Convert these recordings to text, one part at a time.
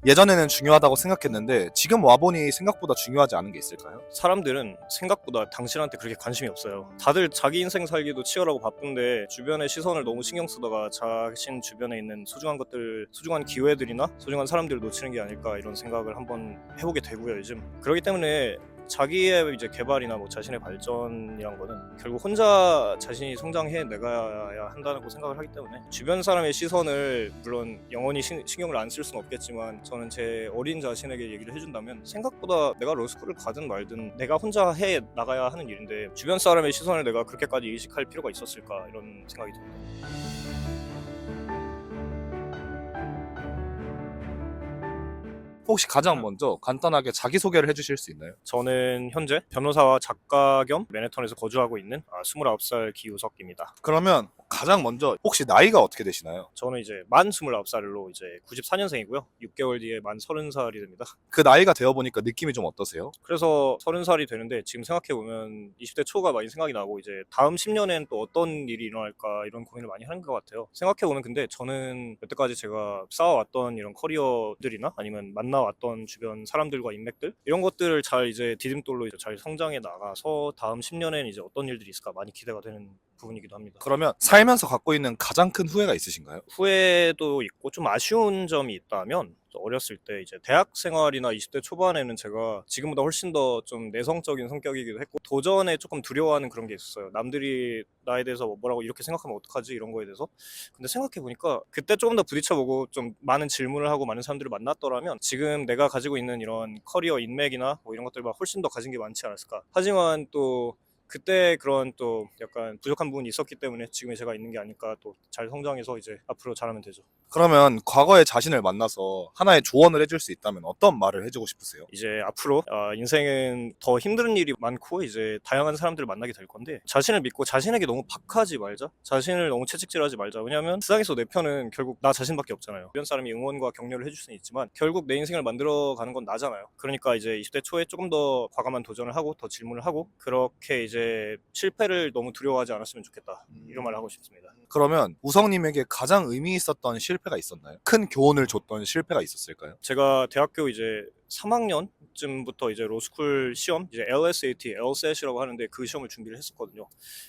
예전에는 중요하다고 생각했는데 지금 와보니 생각보다 중요하지 않은 게 있을까요? 사람들은 생각보다 당신한테 그렇게 관심이 없어요. 다들 자기 인생 살기도 치열하고 바쁜데 주변의 시선을 너무 신경 쓰다가 자신 주변에 있는 소중한 것들, 소중한 기회들이나 소중한 사람들을 놓치는 게 아닐까 이런 생각을 한번 해보게 되고요, 요즘. 그렇기 때문에 자기의 이제 개발이나 뭐 자신의 발전이란 거는 결국 혼자 자신이 성장해 내가야 한다고 생각을 하기 때문에 주변 사람의 시선을 물론 영원히 신경을 안 쓸 수는 없겠지만 저는 제 어린 자신에게 얘기를 해준다면 생각보다 내가 로스쿨을 가든 말든 내가 혼자 해 나가야 하는 일인데 주변 사람의 시선을 내가 그렇게까지 의식할 필요가 있었을까 이런 생각이 듭니다. 혹시 가장 먼저 간단하게 자기소개를 해주실 수 있나요? 저는 현재 변호사와 작가 겸 맨해튼에서 거주하고 있는 29살 기우석입니다. 그러면 가장 먼저 혹시 나이가 어떻게 되시나요? 저는 이제 만 29살로 이제 94년생이고요. 6개월 뒤에 만 30살이 됩니다. 그 나이가 되어보니까 느낌이 좀 어떠세요? 그래서 30살이 되는데 지금 생각해보면 20대 초가 많이 생각이 나고 이제 다음 10년엔 또 어떤 일이 일어날까 이런 고민을 많이 하는 것 같아요. 생각해보면 근데 저는 여태까지 제가 쌓아왔던 이런 커리어들이나 아니면 만나왔던 주변 사람들과 인맥들 이런 것들을 잘 이제 디딤돌로 이제 잘 성장해 나가서 다음 10년엔 이제 어떤 일들이 있을까 많이 기대가 되는 부분이기도 합니다. 그러면 살면서 갖고 있는 가장 큰 후회가 있으신가요? 후회도 있고 좀 아쉬운 점이 있다면 어렸을 때 이제 대학 생활이나 20대 초반에는 제가 지금보다 훨씬 더 좀 내성적인 성격이기도 했고 도전에 조금 두려워하는 그런 게 있었어요. 남들이 나에 대해서 뭐라고 이렇게 생각하면 어떡하지 이런 거에 대해서. 근데 생각해 보니까 그때 조금 더 부딪혀보고 좀 많은 질문을 하고 많은 사람들을 만났더라면 지금 내가 가지고 있는 이런 커리어 인맥이나 뭐 이런 것들보다 훨씬 더 가진 게 많지 않았을까. 하지만 또 그때 그런 또 약간 부족한 부분이 있었기 때문에 지금의 제가 있는 게 아닐까 또 잘 성장해서 이제 앞으로 잘하면 되죠. 그러면 과거의 자신을 만나서 하나의 조언을 해줄 수 있다면 어떤 말을 해주고 싶으세요? 이제 앞으로 인생은 더 힘든 일이 많고 이제 다양한 사람들을 만나게 될 건데 자신을 믿고 자신에게 너무 박하지 말자. 자신을 너무 채찍질하지 말자. 왜냐하면 세상에서 내 편은 결국 나 자신밖에 없잖아요. 주변 사람이 응원과 격려를 해줄 수는 있지만 결국 내 인생을 만들어가는 건 나잖아요. 그러니까 이제 20대 초에 조금 더 과감한 도전을 하고 더 질문을 하고 그렇게 이제 실패를 너무 두려워하지 않았으면 좋겠다. 이런 말을 하고 싶습니다. 그러면 우성님에게 가장 의미 있었던 실패가 있었나요? 큰 교훈을 줬던 실패가 있었을까요? 제가 대학교 이제 3학년쯤부터 이제 로스쿨 시험, 이제 LSAT, LSAT이라고 하는데 그 시험을 준비를 했었거든요.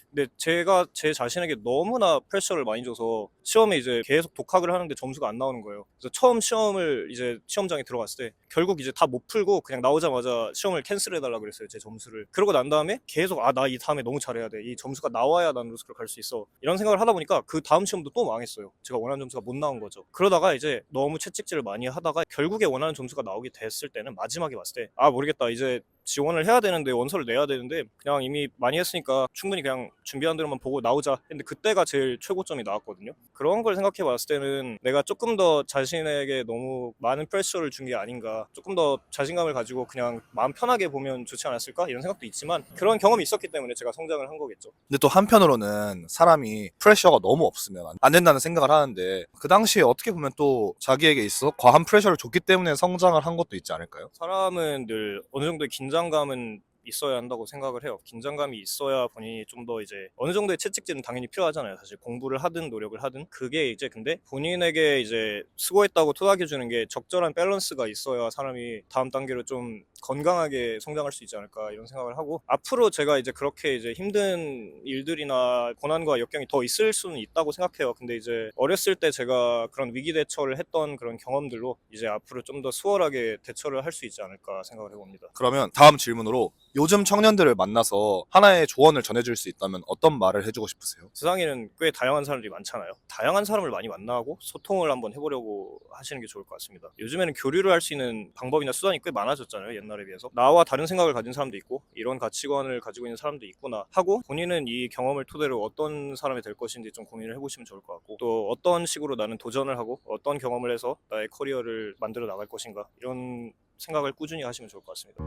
근데 제가 제 자신에게 너무나 프레셔를 많이 줘서 시험에 이제 계속 독학을 하는데 점수가 안 나오는 거예요. 그래서 처음 시험을 이제 시험장에 들어갔을 때 결국 이제 다 못 풀고 그냥 나오자마자 시험을 캔슬해달라 그랬어요, 제 점수를. 그러고 난 다음에 계속 나 이 다음에 너무 잘해야 돼. 이 점수가 나와야 난 로스쿨 갈 수 있어. 이런 생각을 하다 보니까 그 다음 시험도 또 망했어요. 제가 원하는 점수가 못 나온 거죠. 그러다가 이제 너무 채찍질을 많이 하다가 결국에 원하는 점수가 나오게 됐을 때는 마지막에 봤을 때 모르겠다 이제 지원을 해야 되는데 원서를 내야 되는데 그냥 이미 많이 했으니까 충분히 그냥 준비한 대로만 보고 나오자 했는데 그때가 제일 최고점이 나왔거든요. 그런 걸 생각해 봤을 때는 내가 조금 더 자신에게 너무 많은 프레셔를 준 게 아닌가, 조금 더 자신감을 가지고 그냥 마음 편하게 보면 좋지 않았을까 이런 생각도 있지만 그런 경험이 있었기 때문에 제가 성장을 한 거겠죠. 근데 또 한편으로는 사람이 프레셔가 너무 없으면 안 된다는 생각을 하는데 그 당시에 어떻게 보면 또 자기에게 있어 과한 프레셔를 줬기 때문에 성장을 한 것도 있지 않을까요? 사람은 늘 어느 정도의 긴장감은 있어야 한다고 생각을 해요. 긴장감이 있어야 본인이 좀 더 이제 어느 정도의 채찍질은 당연히 필요하잖아요. 사실 공부를 하든 노력을 하든 그게 이제 근데 본인에게 이제 수고했다고 토닥여주는 게 적절한 밸런스가 있어야 사람이 다음 단계로 좀 건강하게 성장할 수 있지 않을까 이런 생각을 하고 앞으로 제가 이제 그렇게 이제 힘든 일들이나 고난과 역경이 더 있을 수는 있다고 생각해요. 근데 이제 어렸을 때 제가 그런 위기 대처를 했던 그런 경험들로 이제 앞으로 좀 더 수월하게 대처를 할 수 있지 않을까 생각을 해봅니다. 그러면 다음 질문으로 요즘 청년들을 만나서 하나의 조언을 전해줄 수 있다면 어떤 말을 해주고 싶으세요? 세상에는 꽤 다양한 사람들이 많잖아요. 다양한 사람을 많이 만나고 소통을 한번 해보려고 하시는 게 좋을 것 같습니다. 요즘에는 교류를 할 수 있는 방법이나 수단이 꽤 많아졌잖아요. 옛날에 비해서. 나와 다른 생각을 가진 사람도 있고 이런 가치관을 가지고 있는 사람도 있구나 하고 본인은 이 경험을 토대로 어떤 사람이 될 것인지 좀 고민을 해보시면 좋을 것 같고 또 어떤 식으로 나는 도전을 하고 어떤 경험을 해서 나의 커리어를 만들어 나갈 것인가 이런 생각을 꾸준히 하시면 좋을 것 같습니다.